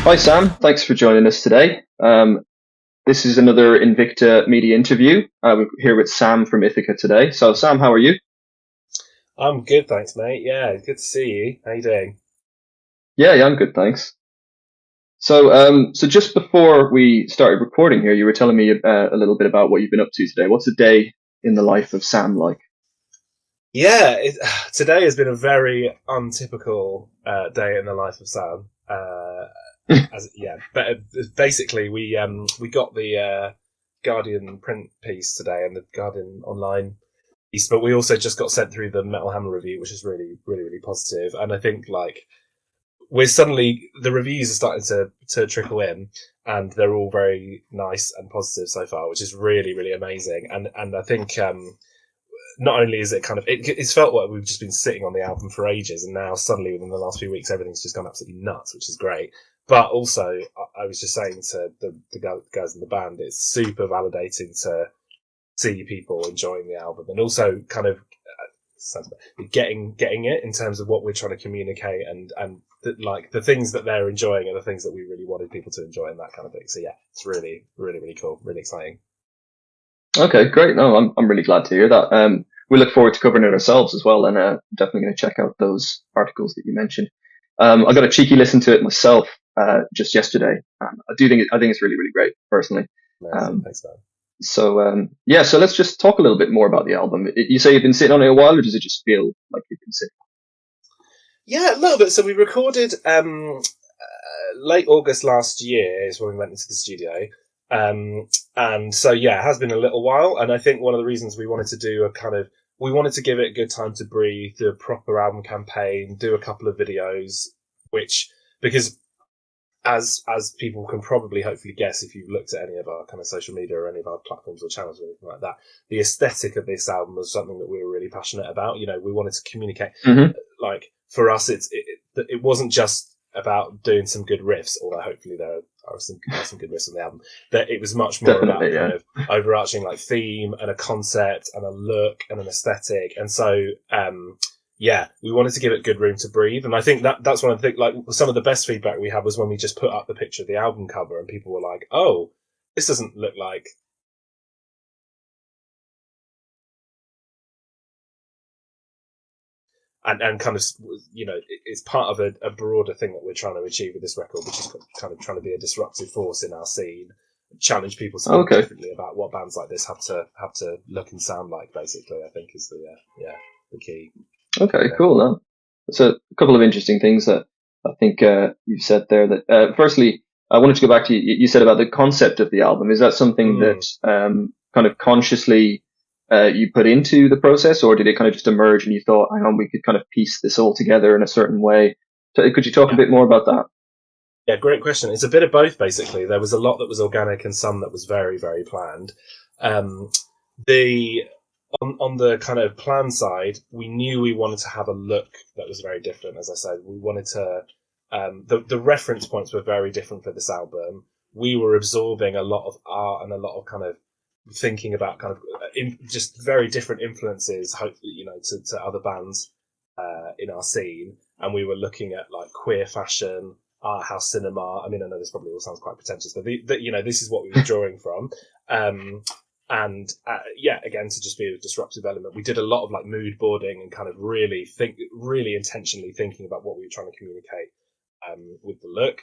Hi, Sam. Thanks for joining us today. This is another Invicta Media interview. We're here with Sam from Ithaca today. So, Sam, how are you? I'm good, thanks, mate. Yeah, good to see you. How you doing? Yeah, I'm good, thanks. So just before we started recording here, you were telling me a little bit about what you've been up to today. What's a day in the life of Sam like? Yeah, today has been a very untypical day in the life of Sam. But basically we got the Guardian print piece today and the Guardian online piece, but we also just got sent through the Metal Hammer review, which is really, really, really positive. And I think we're suddenly the reviews are starting to trickle in, and they're all very nice and positive so far, which is really, really amazing. And I think not only is it it's felt like we've just been sitting on the album for ages, and now suddenly within the last few weeks everything's just gone absolutely nuts, which is great. But also, I was just saying to the guys in the band, it's super validating to see people enjoying the album, and also kind of getting it in terms of what we're trying to communicate, and the things that they're enjoying are the things that we really wanted people to enjoy, and that kind of thing. So yeah, it's really, really, really cool, really exciting. Okay, great. No, I'm really glad to hear that. We look forward to covering it ourselves as well, and definitely going to check out those articles that you mentioned. I got a cheeky listen to it myself just yesterday. I think it's really, really great personally. Amazing, Um, thanks, man. so let's just talk a little bit more about the album. You say you've been sitting on it a while, or does it just feel like you've been sitting? Yeah, a little bit. So we recorded late August last year is when we went into the studio. And so, yeah, it has been a little while. And I think one of the reasons we wanted to we wanted to give it a good time to breathe, do a proper album campaign, do a couple of videos, because as people can probably hopefully guess if you've looked at any of our kind of social media or any of our platforms or channels or anything like that, the aesthetic of this album was something that we were really passionate about. You know, we wanted to communicate, Hmm. like, for us, it wasn't just about doing some good riffs, although hopefully there are some good riffs on the album. That it was much more about a Definitely, kind yeah. of overarching like theme and a concept and a look and an aesthetic. And so, yeah, we wanted to give it good room to breathe. And I think that's one of the things, like some of the best feedback we had was when we just put up the picture of the album cover and people were like, oh, this doesn't look like, and kind of, it's part of a broader thing that we're trying to achieve with this record, which is kind of trying to be a disruptive force in our scene, challenge people to think Okay. differently about what bands like this have to look and sound like. Basically, I think is the key. Okay, Yeah. cool. No, so a couple of interesting things that I think you've said there. That firstly, I wanted to go back to you said about the concept of the album. Is that something that Mm. kind of consciously you put into the process, or did it kind of just emerge and you thought, hang on, we could kind of piece this all together in a certain way? So could you talk a Yeah. bit more about that? Yeah, great question. It's a bit of both, basically. There was a lot that was organic and some that was very, very planned. Um, the on the kind of plan side, we knew we wanted to have a look that was very different. As I said, we wanted to. The reference points were very different for this album. We were absorbing a lot of art and a lot of kind of thinking about kind of just very different influences. Hopefully, to other bands in our scene, and we were looking at like queer fashion, art house cinema. I mean, I know this probably all sounds quite pretentious, but this is what we were drawing from. Um, and yeah, again, to just be a disruptive element, we did a lot of like mood boarding and kind of really intentionally thinking about what we were trying to communicate with the look.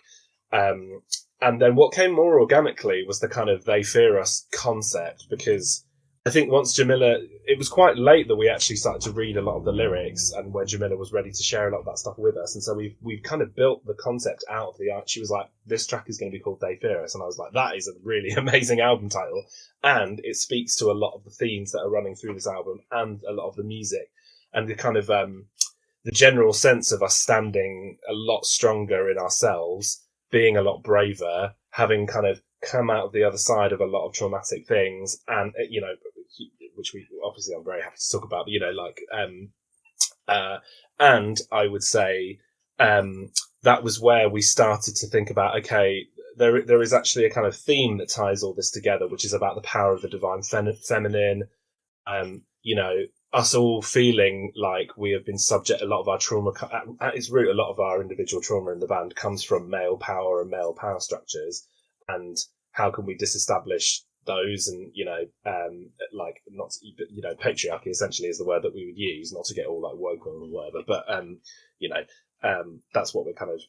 Um, and then what came more organically was the kind of "They Fear Us" concept, because I think once Jamila, it was quite late that we actually started to read a lot of the lyrics, and where Jamila was ready to share a lot of that stuff with us, and so we've kind of built the concept out of the art. She was like, "This track is going to be called They Fear Us," and I was like, "That is a really amazing album title," and it speaks to a lot of the themes that are running through this album and a lot of the music, and the kind of the general sense of us standing a lot stronger in ourselves, being a lot braver, having kind of come out of the other side of a lot of traumatic things, and which we obviously I'm very happy to talk about. But, and I would say that was where we started to think about, okay, there is actually a kind of theme that ties all this together, which is about the power of the divine feminine. us all feeling like we have been subject. A lot of our trauma, at its root, a lot of our individual trauma in the band comes from male power and male power structures. And how can we disestablish those? And like, not, patriarchy essentially is the word that we would use, not to get all like woke or whatever. But that's what we're kind of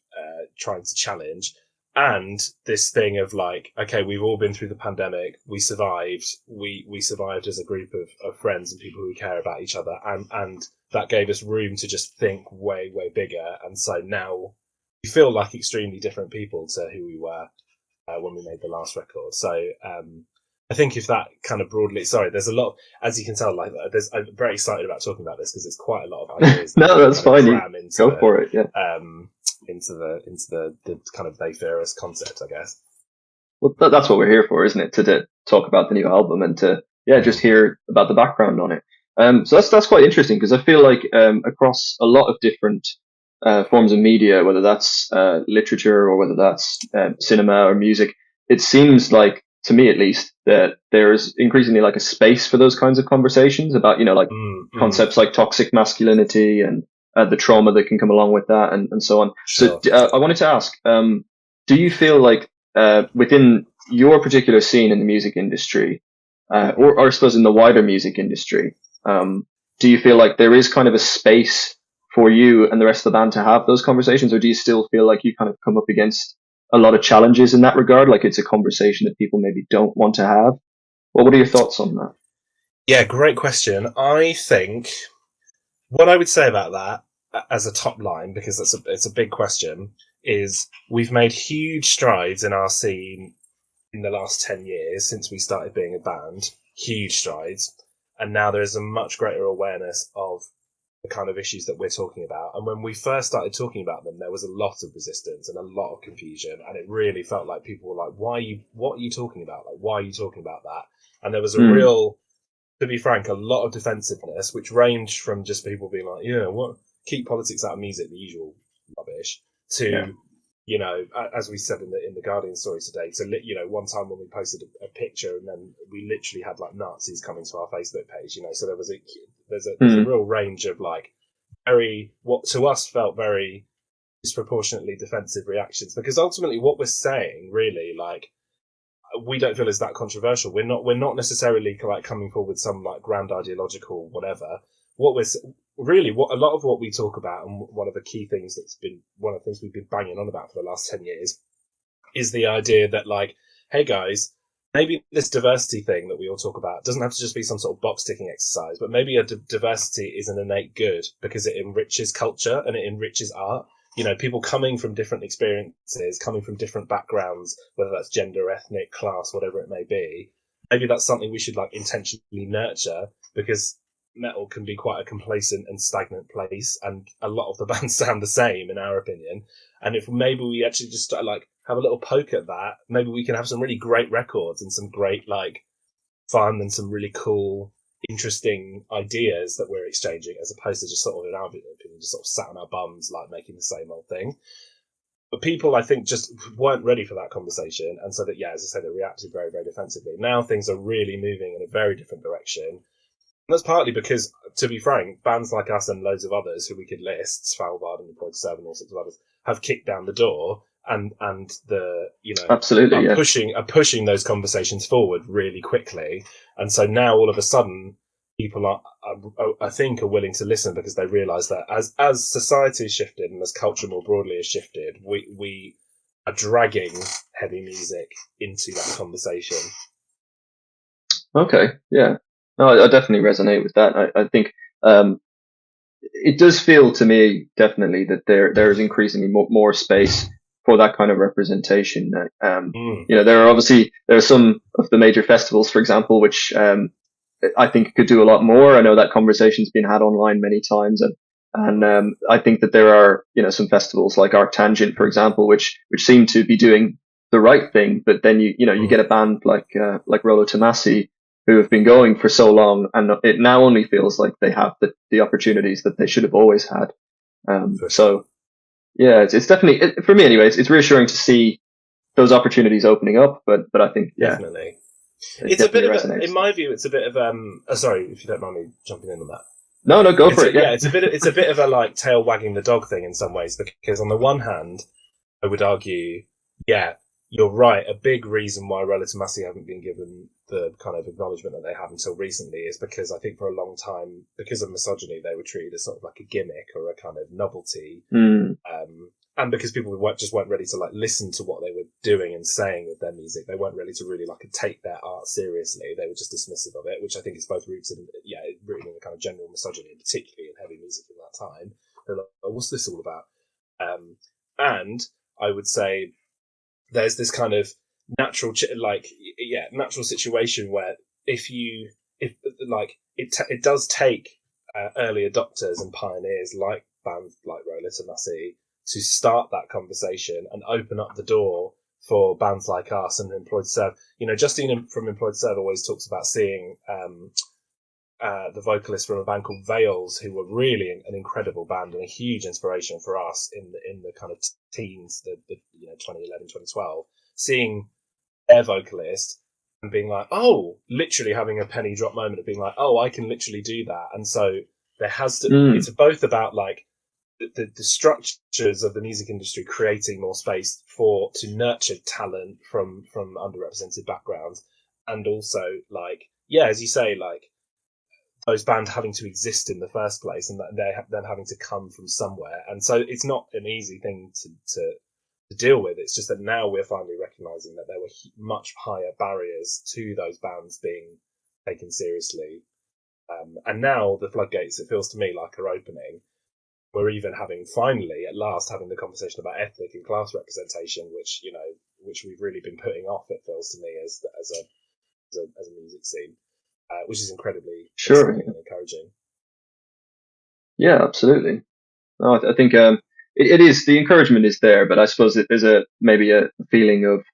trying to challenge. And this thing of like, okay, we've all been through the pandemic. We survived. We survived as a group of friends and people who care about each other. And that gave us room to just think way, way bigger. And so now we feel like extremely different people to who we were when we made the last record. So I think if that kind of broadly, sorry, there's a lot, as you can tell, like I'm very excited about talking about this because it's quite a lot of ideas. No, that's fine. Go for it. Yeah. Into the kind of they fear us concept, I guess. Well, that's what we're here for, isn't it? To talk about the new album and to just hear about the background on it. So that's quite interesting because I feel like across a lot of different forms of media, whether that's literature or whether that's cinema or music, it seems like, to me at least, that there's increasingly like a space for those kinds of conversations about concepts like toxic masculinity and the trauma that can come along with that and so on. Sure. So I wanted to ask, do you feel like within your particular scene in the music industry, or I suppose in the wider music industry, do you feel like there is kind of a space for you and the rest of the band to have those conversations, or do you still feel like you kind of come up against a lot of challenges in that regard, like it's a conversation that people maybe don't want to have? What are your thoughts on that? Yeah, great question. I think what I would say about that as a top line, because it's a big question, is we've made huge strides in our scene in the last 10 years since we started being a band, huge strides. And now there is a much greater awareness of the kind of issues that we're talking about. And when we first started talking about them, there was a lot of resistance and a lot of confusion. And it really felt like people were like, what are you talking about? Like, why are you talking about that? And there was a real, to be frank, a lot of defensiveness, which ranged from just people being like, keep politics out of music, the usual rubbish, to, as we said in the Guardian story today, to, one time when we posted a picture and then we literally had like Nazis coming to our Facebook page, so there's a real range of like what to us felt very disproportionately defensive reactions, because ultimately what we're saying really, like, we don't feel is that controversial. We're not necessarily like coming forward with some like grand ideological whatever. What a lot of what we talk about, and one of the key things one of the things we've been banging on about for the last 10 years is the idea that, like, hey guys, maybe this diversity thing that we all talk about doesn't have to just be some sort of box ticking exercise, but maybe a diversity is an innate good because it enriches culture and it enriches art. People coming from different experiences, coming from different backgrounds, whether that's gender, ethnic, class, whatever it may be. Maybe that's something we should like intentionally nurture, because metal can be quite a complacent and stagnant place, and a lot of the bands sound the same in our opinion. And if maybe we actually just like have a little poke at that, maybe we can have some really great records and some great like fun and some really cool, interesting ideas that we're exchanging, as opposed to just sort of, in our opinion, just sort of sat on our bums like making the same old thing. But people, I think, just weren't ready for that conversation, and so that, as I said, they reacted very, very defensively. Now things are really moving in a very different direction. And that's partly because, to be frank, bands like us and loads of others who we could list, Svalbard and Employed 7 and all sorts of others, have kicked down the door and absolutely are pushing those conversations forward really quickly. And so now all of a sudden people are I think are willing to listen, because they realise that as society has shifted and as culture more broadly has shifted, we are dragging heavy music into that conversation. Okay, yeah. No, I definitely resonate with that. I think it does feel to me definitely that there is increasingly more space for that kind of representation. There are some of the major festivals, for example, which I think could do a lot more. I know that conversation's been had online many times, and I think that there are some festivals like Arctangent, for example, which seem to be doing the right thing, but then you get a band like Rolo Tomasi, who have been going for so long, and it now only feels like they have the opportunities that they should have always had. So, yeah, it's definitely, for me anyways, it's reassuring to see those opportunities opening up, but I think, Definitely. It It's a bit definitely of resonates. in my view, it's a bit of sorry if you don't mind me jumping in on that. No, go for it. Yeah. It's a bit of a like tail wagging the dog thing in some ways, because on the one hand, I would argue, yeah, you're right. A big reason why Relative Massey haven't been given the kind of acknowledgement that they have until recently is because I think for a long time, because of misogyny, they were treated as sort of like a gimmick or a kind of novelty. And because people just weren't ready to like listen to what they were doing and saying with their music, they weren't ready to really like take their art seriously. They were just dismissive of it, which I think is both rooted in the kind of general misogyny, particularly in heavy music in that time. They're like, oh, what's this all about? And I would say there's this kind of natural situation where if it does take early adopters and pioneers like bands like Relative Massey to start that conversation and open up the door for bands like us and Employed Serve. Justine from Employed Serve always talks about seeing the vocalist from a band called Veils, who were really an incredible band and a huge inspiration for us in the kind of teens, the 2011, 2012, seeing their vocalist and being like, oh, literally having a penny drop moment of being like, oh, I can literally do that. And so there has to, it's both about like, the structures of the music industry creating more space to nurture talent from underrepresented backgrounds, and also like as you say, like those bands having to exist in the first place and that they're then having to come from somewhere, and so it's not an easy thing to deal with. It's just that now we're finally recognizing that there were much higher barriers to those bands being taken seriously, and now the floodgates, it feels to me like, are opening. We're even finally at last having the conversation about ethnic and class representation, which we've really been putting off, it feels to me, as a music scene, which is incredibly exciting and encouraging. Yeah, absolutely. No, I think it is, the encouragement is there, but I suppose there's maybe a feeling of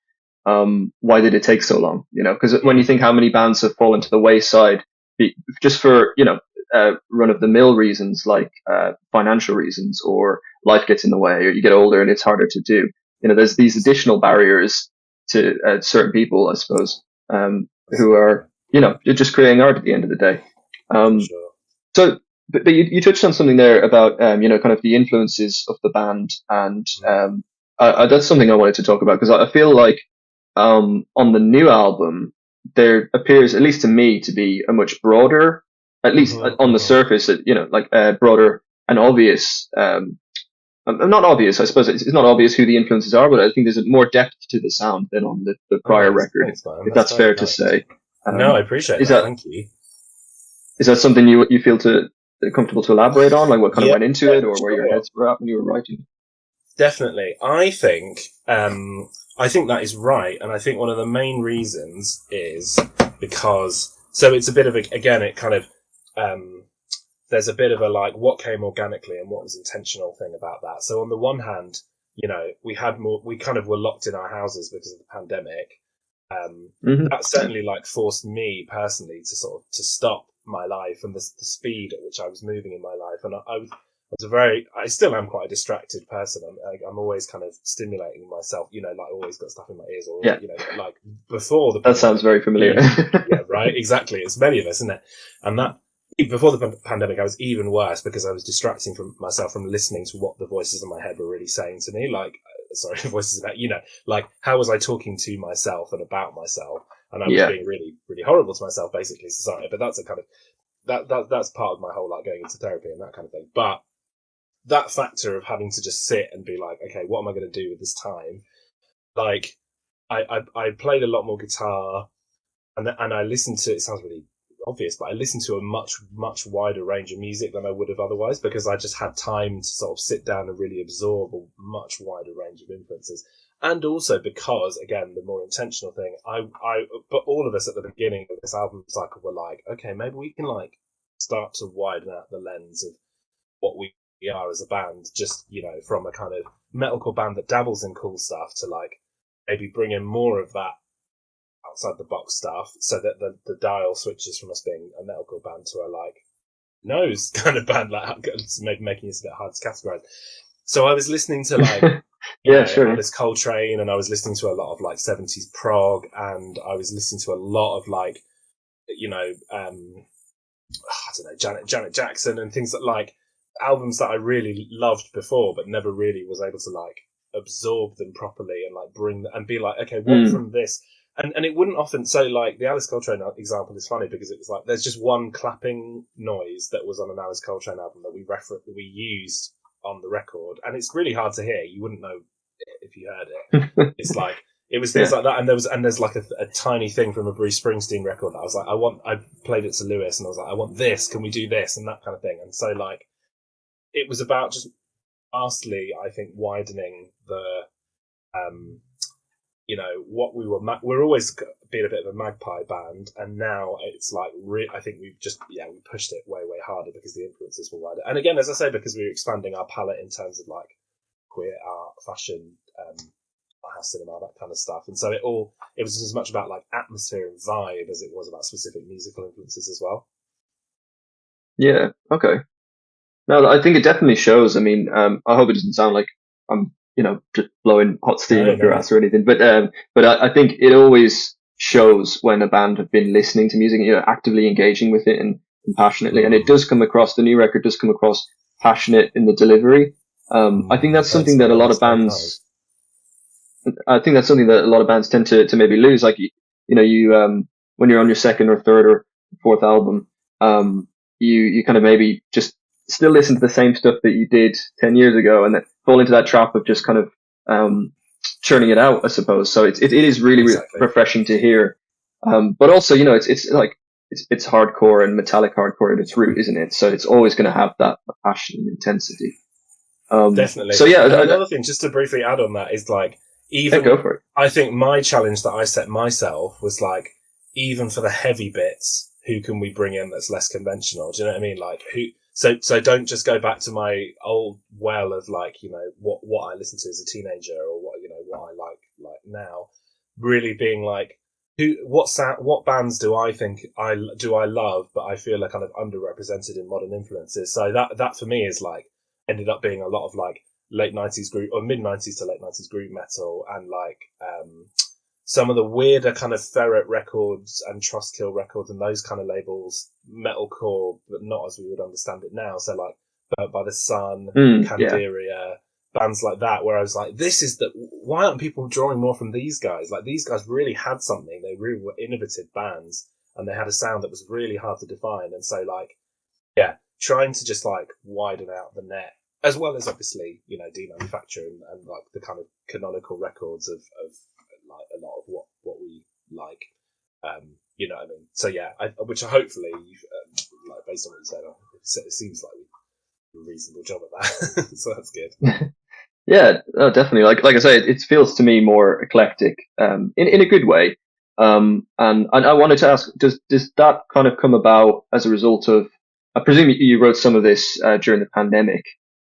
why did it take so long? Because when you think how many bands have fallen to the wayside just for run-of-the-mill reasons, like financial reasons, or life gets in the way, or you get older and it's harder to do. There's these additional barriers to certain people, I suppose, who are, just creating art at the end of the day. Sure. So, but you touched on something there about, kind of the influences of the band, and that's something I wanted to talk about, because I feel like on the new album, there appears, at least to me, to be a much broader, at least on the surface, broader and obvious, not obvious, I suppose it's not obvious who the influences are, but I think there's more depth to the sound than on the prior record, thanks, if that's fair to say. No, I appreciate that. Thank you. Is that something you feel comfortable to elaborate on, like what kind of went into it, or where your heads were at when you were writing? Definitely. I think that is right, and I think one of the main reasons is because, so it's a bit of it kind of, there's a bit of a like what came organically and what was intentional thing about that. So on the one hand, we kind of were locked in our houses because of the pandemic. That certainly like forced me personally to stop my life and the speed at which I was moving in my life. And I still am quite a distracted person. I'm always kind of stimulating myself, like always got stuff in my ears, or, like before the pandemic. That sounds very familiar. Yeah, right. Exactly. It's many of us, isn't it? And that before the pandemic, I was even worse because I was distracting myself from listening to what the voices in my head were really saying to me. Like, voices about, like how was I talking to myself and about myself? And I was being really, really horrible to myself, basically, society. But that's a kind of, that's part of my whole, like, going into therapy and that kind of thing. But that factor of having to just sit and be like, okay, what am I going to do with this time? Like, I played a lot more guitar, and I listened to, it sounds really obvious, but I listened to a much, much wider range of music than I would have otherwise, because I just had time to sort of sit down and really absorb a much wider range of influences. And also because, again, the more intentional thing, but all of us at the beginning of this album cycle were like, okay, maybe we can like start to widen out the lens of what we are as a band, just, from a kind of metalcore band that dabbles in cool stuff to like maybe bring in more of that outside the box stuff, so that the dial switches from us being a metalcore band to a like nose kind of band, like making it a bit hard to categorize. So I was listening to like Yeah, sure. Alice Coltrane, and I was listening to a lot of like 70s prog, and I was listening to a lot of like, I don't know, Janet Jackson and things like albums that I really loved before, but never really was able to like absorb them properly and like bring and be like, okay, what from this? And it wouldn't often. So like the Alice Coltrane example is funny because it was like there's just one clapping noise that was on an Alice Coltrane album that we used on the record, and it's really hard to hear. You wouldn't know if you heard it. It's like it was things like that, and there's like a tiny thing from a Bruce Springsteen record that I was like, I played it to Lewis, and I was like, I want this. Can we do this and that kind of thing? And so like it was about just vastly, I think, widening the what we were. We're always been a bit of a magpie band, and now it's like I think we've just we pushed it way harder because the influences were wider. And again, as I say, because we were expanding our palette in terms of like queer art, fashion, house cinema, that kind of stuff. And so it was as much about like atmosphere and vibe as it was about specific musical influences as well. Yeah. Okay. No, I think it definitely shows. I mean, I hope it doesn't sound like I'm, just blowing hot steam up your ass or anything. But I think it always shows when a band have been listening to music, actively engaging with it and passionately. And it does come across. The new record does come across passionate in the delivery. I think that's something that a lot of bands. I think that's something that a lot of bands tend to maybe lose. Like when you're on your second or third or fourth album, you kind of maybe just still listen to the same stuff that you did 10 years ago and then fall into that trap of just kind of churning it out, I suppose. So it is really refreshing to hear. But also, it's like it's hardcore and metallic hardcore at its root, isn't it? So it's always going to have that passion and intensity. Definitely. So yeah, another thing, just to briefly add on that, is like go for it. I think my challenge that I set myself was like, even for the heavy bits, who can we bring in that's less conventional? Do you know what I mean? Like who? So don't just go back to my old well of like, what I listened to as a teenager or what I like now. Really being like, what bands do I think I love, but I feel are kind of underrepresented in modern influences. So that for me is like ended up being a lot of like late 90s group or mid 90s to late 90s group metal and like some of the weirder kind of Ferret Records and Trustkill Records and those kind of labels, metalcore, but not as we would understand it now. So like Burnt by the Sun, Candiria, bands like that, where I was like, why aren't people drawing more from these guys? Like these guys really had something. They really were innovative bands and they had a sound that was really hard to define. And so like, trying to just like widen out the net, as well as obviously, demanufacture and like the kind of canonical records of like a lot of what we like, you know what I mean? So which hopefully, like based on what you said, it seems like we do a reasonable job at that. So that's good. Yeah, definitely. Like I say, it feels to me more eclectic, in a good way. And I wanted to ask, does that kind of come about as a result of? I presume you wrote some of this during the pandemic.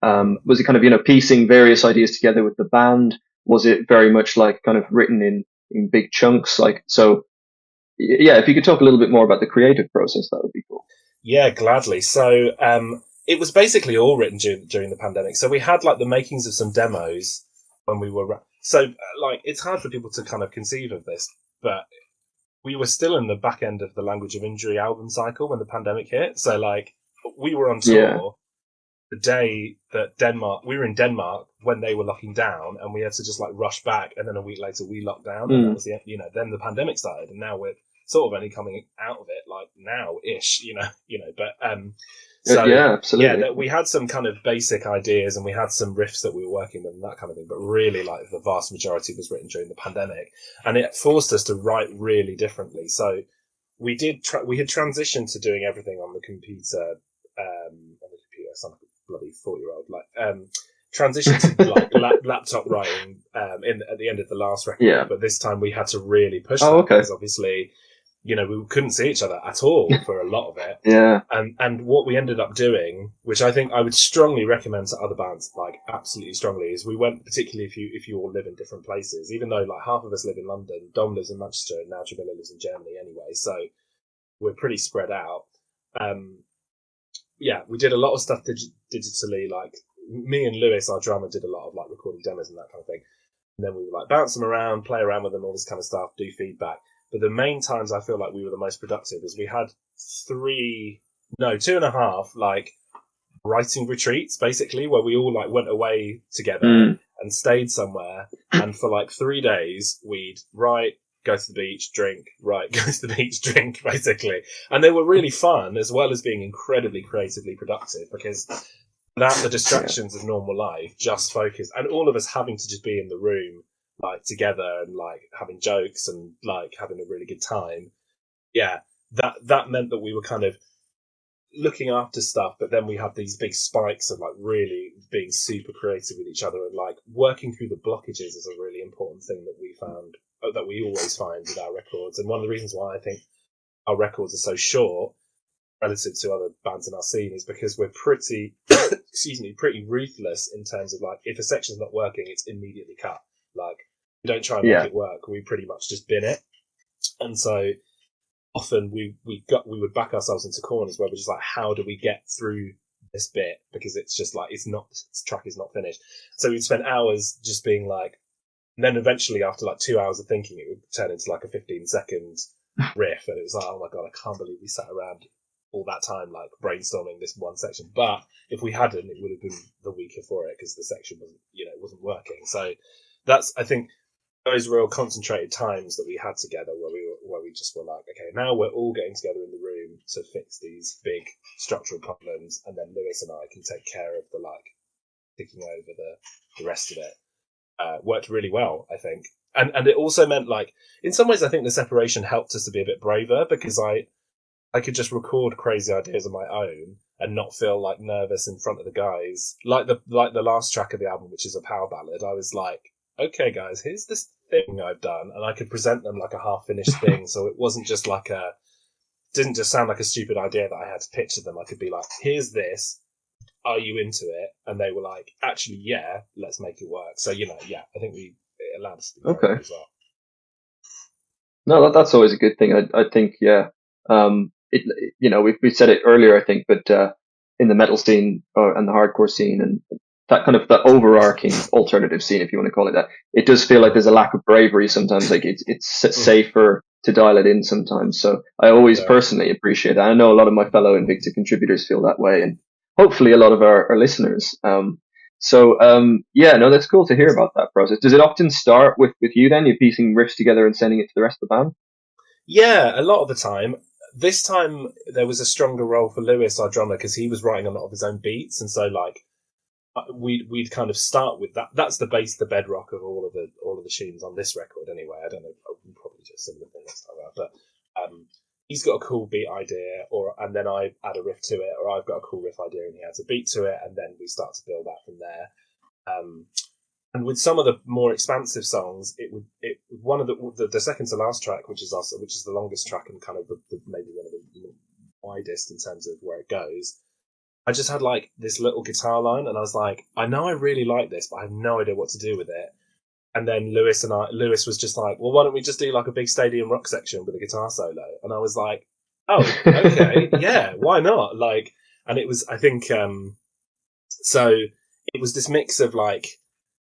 Was it kind of piecing various ideas together with the band? Was it very much like kind of written in big chunks? Like so, yeah. If you could talk a little bit more about the creative process, that would be cool. Yeah, gladly. So it was basically all written during the pandemic. So we had like the makings of some demos when we were. So like it's hard for people to kind of conceive of this, but we were still in the back end of the Language of Injury album cycle when the pandemic hit. So like we were on tour the day that we were in Denmark when they were locking down, and we had to just like rush back. And then a week later we locked down, and that was then the pandemic started, and now we're sort of only coming out of it like now-ish, but so yeah, absolutely. Yeah, we had some kind of basic ideas and we had some riffs that we were working with and that kind of thing, but really like the vast majority was written during the pandemic, and it forced us to write really differently. So we had transitioned to doing everything on the computer, I sound like a bloody 4-year-old, transitioned to like laptop writing at the end of the last record, but this time we had to really push that because obviously we couldn't see each other at all for a lot of it. Yeah. And what we ended up doing, which I think I would strongly recommend to other bands, like absolutely strongly, is we went, particularly if you all live in different places, even though like half of us live in London, Dom lives in Manchester, and now Jamila lives in Germany anyway, so we're pretty spread out. We did a lot of stuff digitally, like me and Lewis, our drummer, did a lot of like recording demos and that kind of thing. And then we would like bounce them around, play around with them, all this kind of stuff, do feedback. But the main times I feel like we were the most productive is we had 2.5 like writing retreats basically, where we all like went away together and stayed somewhere, and for like 3 days we'd write, go to the beach, drink, write, go to the beach, drink, basically. And they were really fun, as well as being incredibly creatively productive, because without the distractions of normal life, just focus, and all of us having to just be in the room, like together and like having jokes and like having a really good time. Yeah, that meant that we were kind of looking after stuff, but then we had these big spikes of like really being super creative with each other, and like working through the blockages is a really important thing that we found, that we always find with our records. And one of the reasons why I think our records are so short relative to other bands in our scene is because we're pretty pretty ruthless in terms of like, if a section's not working, it's immediately cut. Like, we don't try and make it work, we pretty much just bin it. And so often we would back ourselves into corners where we're just like, how do we get through this bit, because it's just like, this track is not finished. So we'd spend hours just being like, and then eventually after like 2 hours of thinking, it would turn into like a 15-second riff, and it was like, oh my god, I can't believe we sat around all that time like brainstorming this one section. But if we hadn't, it would have been the weaker for it, because the section wasn't working. So that's, I think, those real concentrated times that we had together where we just were like, okay, now we're all getting together in the room to fix these big structural problems, and then Lewis and I can take care of the like picking over the rest of it. Worked really well, I think. And it also meant, like, in some ways I think the separation helped us to be a bit braver, because I could just record crazy ideas on my own and not feel like nervous in front of the guys. Like the last track of the album, which is a power ballad, I was like, okay guys, here's this thing I've done, and I could present them like a half finished thing, so it wasn't just like didn't just sound like a stupid idea that I had to pitch to them. I could be like, here's this, are you into it? And they were like, actually, yeah, let's make it work. So, I think it allowed us to do that as well. No, that's always a good thing. I think, we said it earlier, I think, but in the metal scene and the hardcore scene, and that kind of the overarching alternative scene, if you want to call it that, it does feel like there's a lack of bravery sometimes. Like it's safer to dial it in sometimes. So I always personally appreciate that. I know a lot of my fellow Invicta contributors feel that way, and hopefully a lot of our listeners. That's cool to hear about that process. Does it often start with you then? You're piecing riffs together and sending it to the rest of the band? Yeah, a lot of the time. This time there was a stronger role for Lewis, our drummer, because he was writing a lot of his own beats, and so like we'd kind of start with that. That's the base, the bedrock of all of the tunes on this record. Anyway, I don't know. I'll probably do a similar thing next time out, but he's got a cool beat idea, and then I add a riff to it, or I've got a cool riff idea and he adds a beat to it, and then we start to build that from there. And with some of the more expansive songs, one of the second to last track, which is the longest track and kind of maybe one of the widest in terms of where it goes, I just had like this little guitar line, and I was like, I know I really like this, but I have no idea what to do with it. And then Lewis was just like, well, why don't we just do like a big stadium rock section with a guitar solo? And I was like, oh, okay, yeah, why not? Like, and it was, I think, so it was this mix of like,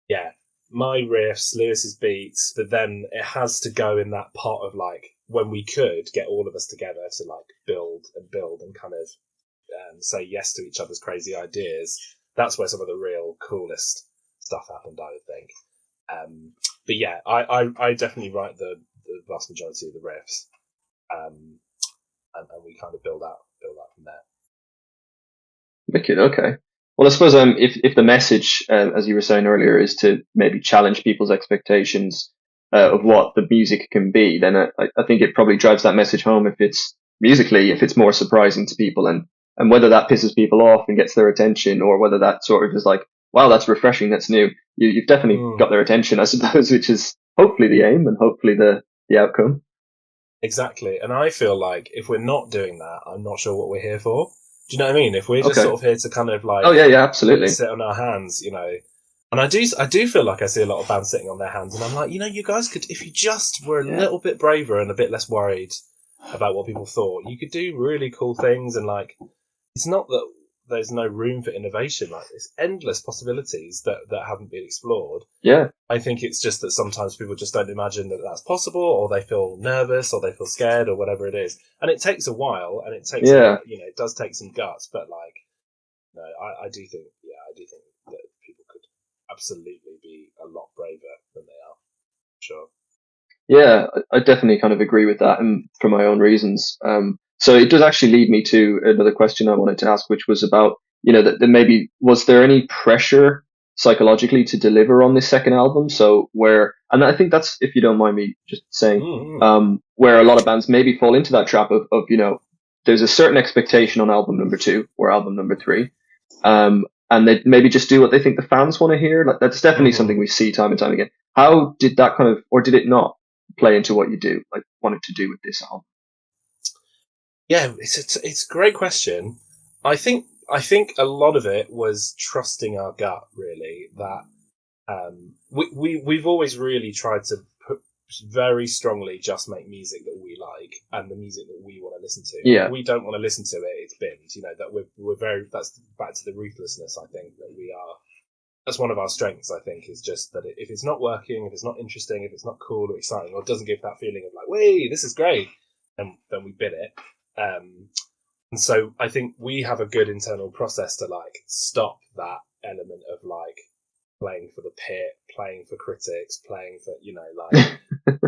yeah, my riffs, Lewis's beats, but then it has to go in that pot of like, when we could get all of us together to like build and kind of say yes to each other's crazy ideas. That's where some of the real coolest stuff happened, I would think. But yeah, I definitely write the vast majority of the riffs, and we kind of build out from there. Wicked, okay. Well, I suppose if the message, as you were saying earlier, is to maybe challenge people's expectations of what the music can be, then I think it probably drives that message home if it's more surprising to people, and whether that pisses people off and gets their attention, or whether that sort of is like, wow, that's refreshing, that's new. You've definitely got their attention, I suppose, which is hopefully the aim and hopefully the outcome. Exactly. And I feel like if we're not doing that, I'm not sure what we're here for. Do you know what I mean? If we're just sort of here to kind of like, absolutely, sit on our hands, And I do feel like I see a lot of bands sitting on their hands, and I'm like, you guys could, if you just were a little bit braver and a bit less worried about what people thought, you could do really cool things. And like, it's not that there's no room for innovation. Like there's endless possibilities that haven't been explored. Yeah. I think it's just that sometimes people just don't imagine that that's possible, or they feel nervous, or they feel scared, or whatever it is. And it takes a while, and it takes it does take some guts. But like, no, I do think that people could absolutely be a lot braver than they are. Sure. Yeah, I definitely kind of agree with that, and for my own reasons. So it does actually lead me to another question I wanted to ask, which was about, that maybe was there any pressure psychologically to deliver on this second album? So and I think that's, if you don't mind me just saying, where a lot of bands maybe fall into that trap of there's a certain expectation on album number 2 or album number 3, and they maybe just do what they think the fans want to hear. Like that's definitely something we see time and time again. How did that kind of, or did it not play into what you wanted to do with this album? Yeah, it's a great question. I think a lot of it was trusting our gut, really. That we've always really tried to put very strongly just make music that we like and the music that we want to listen to. Yeah. If we don't want to listen to it, it's binned. That we're very. That's back to the ruthlessness. I think that we are. That's one of our strengths, I think, is just that if it's not working, if it's not interesting, if it's not cool or exciting, or it doesn't give that feeling of like, "Wait, this is great," then we bin it. And so I think we have a good internal process to like stop that element of like playing for the pit, playing for critics, playing for like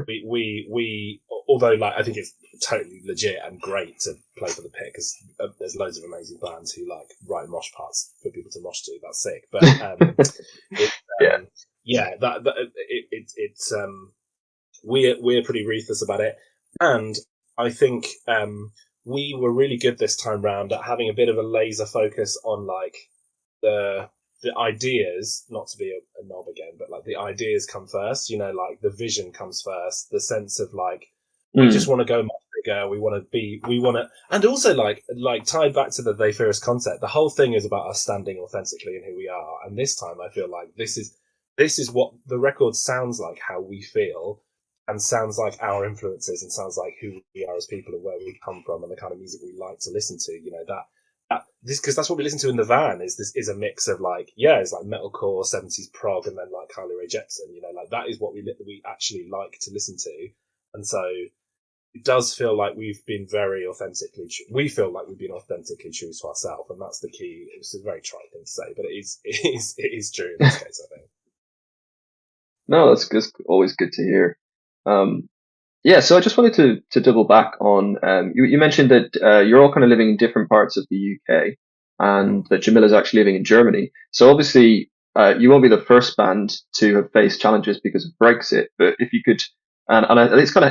we although like I think it's totally legit and great to play for the pit because there's loads of amazing bands who like write mosh parts for people to mosh to. That's sick, but it's we're pretty ruthless about it, and I think we were really good this time round at having a bit of a laser focus on like the ideas, not to be a knob again, but like the ideas come first, like the vision comes first, the sense of like, we just want to go much bigger. We want to, and also like tied back to the They Fear Us concept, the whole thing is about us standing authentically in who we are. And this time I feel like this is what the record sounds like, how we feel, and sounds like our influences, and sounds like who we are as people and where we come from and the kind of music we like to listen to, because that's what we listen to in the van is a mix of like, it's like metalcore, 70s prog, and then like Kylie Rae Jepsen, like that is what we actually like to listen to. And so it does feel like we've been very authentically we feel like we've been authentically true to ourselves, and that's the key. It's a very trite thing to say, but it is true in this case, I think. No, that's always good to hear. So I just wanted to double back on, you mentioned that you're all kind of living in different parts of the UK, and that Jamila's actually living in Germany. So obviously, you won't be the first band to have faced challenges because of Brexit, but if you could, and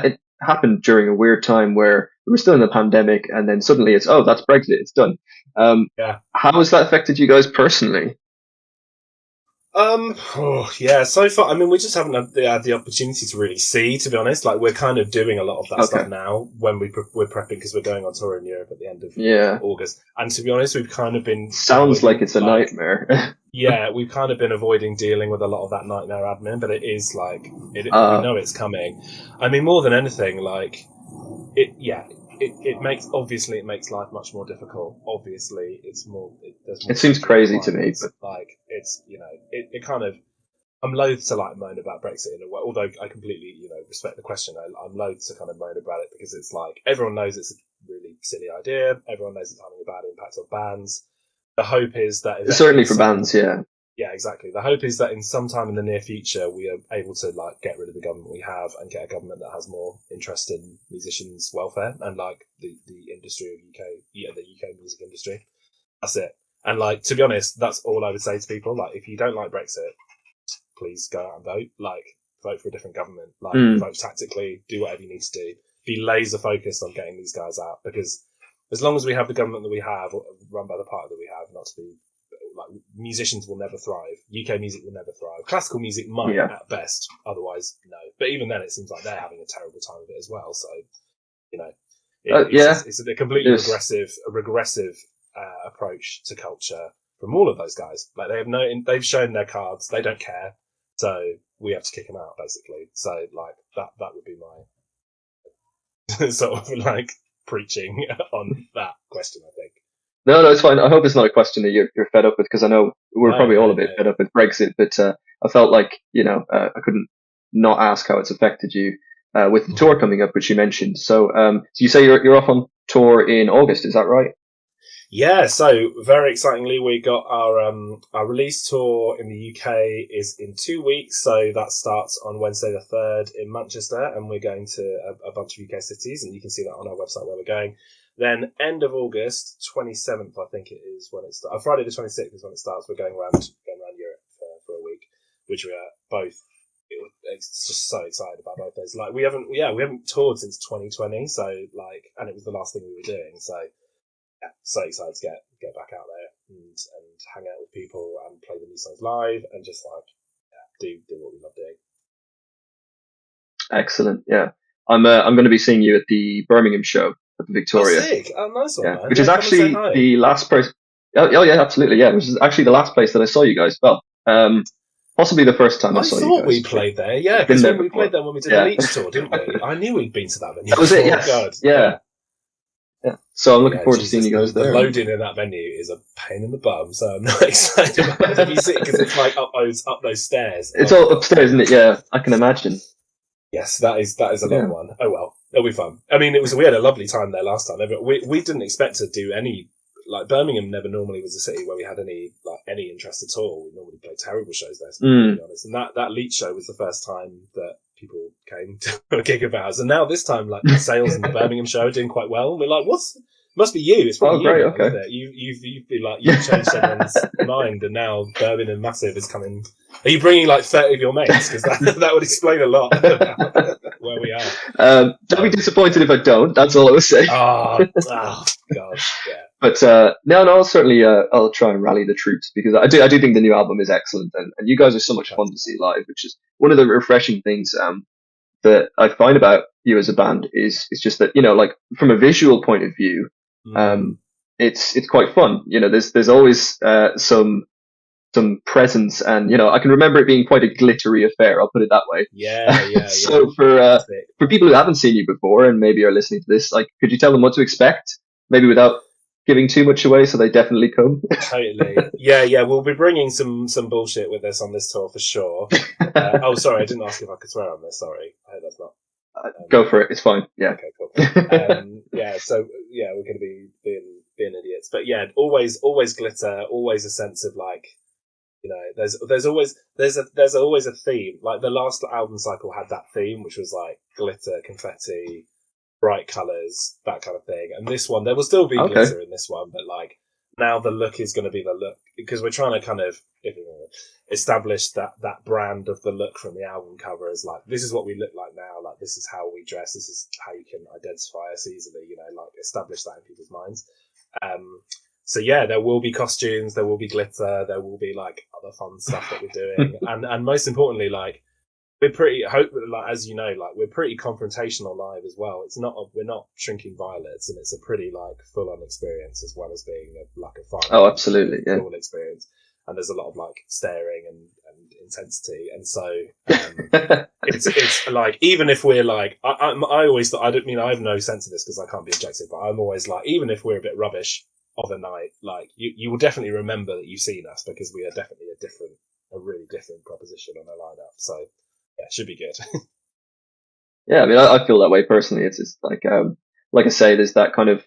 it happened during a weird time where we were still in the pandemic, and then suddenly that's Brexit, it's done. How has that affected you guys personally? So far, I mean, we just haven't had the opportunity to really see, to be honest. Like, we're kind of doing a lot of that stuff now when we're prepping, because we're going on tour in Europe at the end of August. And to be honest, we've kind of been... Sounds like it's a nightmare. We've kind of been avoiding dealing with a lot of that nightmare admin, but it is like, we know it's coming. I mean, more than anything, like, it makes life much more difficult. Obviously, it's more. It seems crazy to me, but like it's it kind of. I'm loath to like moan about Brexit in a way, although I completely respect the question. I'm loath to kind of moan about it because it's like everyone knows it's a really silly idea. Everyone knows it's having a bad impact on bands. The hope is that certainly for bands, yeah. Yeah, exactly. The hope is that in some time in the near future, we are able to like get rid of the government we have and get a government that has more interest in musicians' welfare and like the industry of the UK music industry. That's it. And like, to be honest, that's all I would say to people. Like, if you don't like Brexit, please go out and vote. Like, vote for a different government. Like, vote tactically. Do whatever you need to do. Be laser focused on getting these guys out, because as long as we have the government that we have, run by the party that we have, not to be like, musicians will never thrive. UK music will never thrive. Classical music might at best. Otherwise, no. But even then, it seems like they're having a terrible time of it as well. So, it's a completely regressive approach to culture from all of those guys. Like, they've shown their cards. They don't care. So we have to kick them out, basically. So like that would be my sort of like preaching on that question, I think. No, it's fine. I hope it's not a question that you're fed up with, because I know we're No, probably all no, a bit no. fed up with Brexit, but I felt like, I couldn't not ask how it's affected you with the tour coming up, which you mentioned. So you say you're off on tour in August, is that right? Yeah, so very excitingly, we got our release tour in the UK is in 2 weeks. So that starts on Wednesday the 3rd in Manchester, and we're going to a bunch of UK cities, and you can see that on our website where we're going. Then end of August, 27th, I think it is when it starts. Friday the 26th is when it starts. We're going around Europe for a week, which we are both. It's just so excited about both those. Like we haven't toured since 2020, so like, and it was the last thing we were doing, so. Yeah, so excited to get back out there and hang out with people and play the new songs live and just like do what we love doing. Excellent. Yeah, I'm going to be seeing you at the Birmingham show at the Victoria. Oh, sick! Oh, nice one, man. Which is actually the last place. Oh yeah, absolutely. Yeah, which is actually the last place that I saw you guys. Well, possibly the first time I saw you guys. I thought we played there. Yeah, because we played there when we did the Leech tour, didn't we? I knew we'd been to that venue. That was it. Yes. God. Yeah. Yeah. So I'm looking forward to seeing you guys there. The loading in that venue is a pain in the bum, so I'm not excited about it. You see, because it's like up those stairs. It's all upstairs, isn't it? Yeah, I can imagine. Yes, that is a long one. Oh well, it'll be fun. I mean, we had a lovely time there last time. We didn't expect to do any, like, Birmingham never normally was a city where we had any interest at all. We normally play terrible shows there, to be honest. And that Leech show was the first time that people came to a gig of ours. And now this time, like, the sales in the Birmingham show are doing quite well. And we're like, must be you. It's probably great, you. Okay. Isn't it? You've been like, you've changed someone's mind, and now Birmingham Massive is coming. Are you bringing like 30 of your mates? Because that would explain a lot about where we are. Don't be disappointed if I don't. That's all I was saying. Oh God, yeah. But no, I'll certainly I'll try and rally the troops, because I do think the new album is excellent, and you guys are so much fun to see live, which is one of the refreshing things that I find about you as a band is just that, like, from a visual point of view, it's quite fun. There's always some presence, and I can remember it being quite a glittery affair. I'll put it that way. Yeah. So for people who haven't seen you before and maybe are listening to this, like, could you tell them what to expect? Maybe without giving too much away, so they definitely come. Totally. Yeah. We'll be bringing some bullshit with us on this tour for sure. Oh, sorry, I didn't ask if I could swear on this. Sorry, I hope that's not. Go for it. It's fine. Yeah. Okay. Cool. So we're going to be being idiots, but yeah, always glitter, always a sense of, like, there's always a theme. Like, the last album cycle had that theme, which was like glitter, confetti, bright colours, that kind of thing. And this one, there will still be glitter in this one, but like, now the look is going to be the look, because we're trying to kind of establish that brand of the look from the album cover as, like, this is what we look like now, like, this is how we dress, this is how you can identify us easily, like, establish that in people's minds. So yeah, there will be costumes, there will be glitter, there will be, like, other fun stuff that we're doing, and most importantly, like, we're pretty, like, as you know, like, we're pretty confrontational live as well. We're not shrinking violets, and it's a pretty, like, full-on experience, as well as being a fun, absolutely, yeah, cool experience. And there's a lot of, like, staring and intensity, and so it's like, even if we're like, I always thought, I have no sense of this because I can't be objective, but I'm always like, even if we're a bit rubbish of a night, like, you will definitely remember that you've seen us, because we are definitely a really different proposition on our lineup. So yeah, it should be good. Yeah, I mean, I feel that way personally. It's just like I say, there's that kind of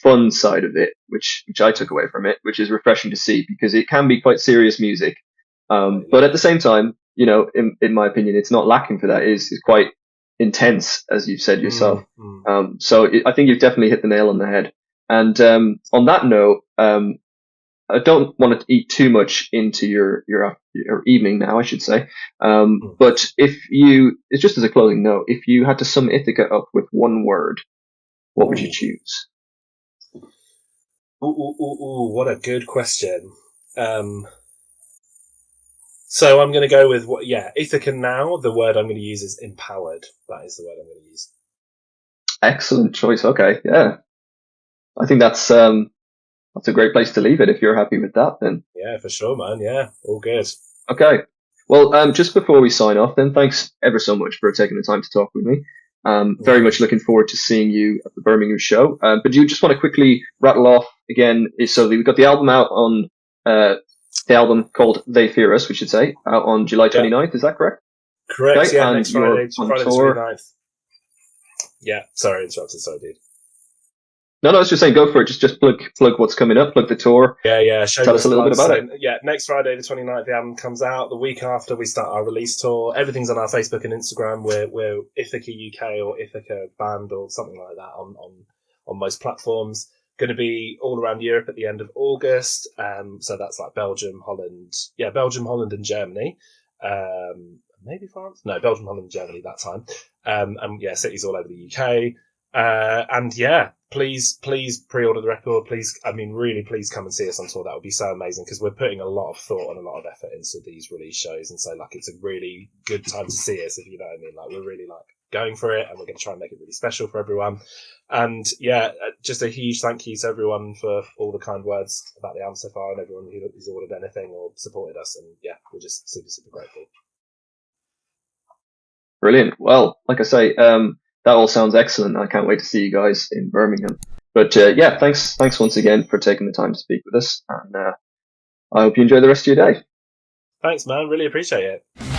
fun side of it, which I took away from it, which is refreshing to see, because it can be quite serious music. But at the same time, in my opinion, it's not lacking for that. It's quite intense, as you've said yourself. So I think you've definitely hit the nail on the head. And on that note, I don't want to eat too much into your evening now, I should say. But it's just as a closing note, if you had to sum Ithaca up with one word, what would you choose? Ooh, what a good question. So I'm going to go with Ithaca now. The word I'm going to use is empowered. That is the word I'm going to use. Excellent choice. Okay, yeah. I think that's a great place to leave it. If you're happy with that, then. Yeah, for sure, man. Yeah, all good. Okay. Well, just before we sign off, then, thanks ever so much for taking the time to talk with me. Very much looking forward to seeing you at the Birmingham show. But do you just want to quickly rattle off again? So we've got the album out on the album called They Fear Us, we should say, out on July 29th. Is that correct? Correct. Okay, Yeah, and next Friday, you're on Friday the tour. 29th. Yeah, sorry, interrupted. Sorry, dude. No, I was just saying, go for it. Just plug what's coming up, plug the tour. Yeah. Tell us a little bit about it. Yeah, next Friday the 29th, the album comes out. The week after, we start our release tour. Everything's on our Facebook and Instagram. We're Ithaca UK or Ithaca Band or something like that on most platforms. Going to be all around Europe at the end of August. So that's like Belgium, Holland, and Germany. Maybe France? No, Belgium, Holland, and Germany that time. And yeah, cities all over the UK. And yeah, please pre-order the record. Please come and see us on tour. That would be so amazing, because we're putting a lot of thought and a lot of effort into these release shows, and so like it's a really good time to see us, if you know what I mean. Like, we're really like going for it, and we're going to try and make it really special for everyone. And yeah, just a huge thank you to everyone for all the kind words about the album so far, and everyone who's ordered anything or supported us. And yeah, we're just super grateful. Brilliant. Well, like I say, that all sounds excellent. I can't wait to see you guys in Birmingham. But yeah, thanks once again for taking the time to speak with us, and I hope you enjoy the rest of your day. Thanks, man. Really appreciate it.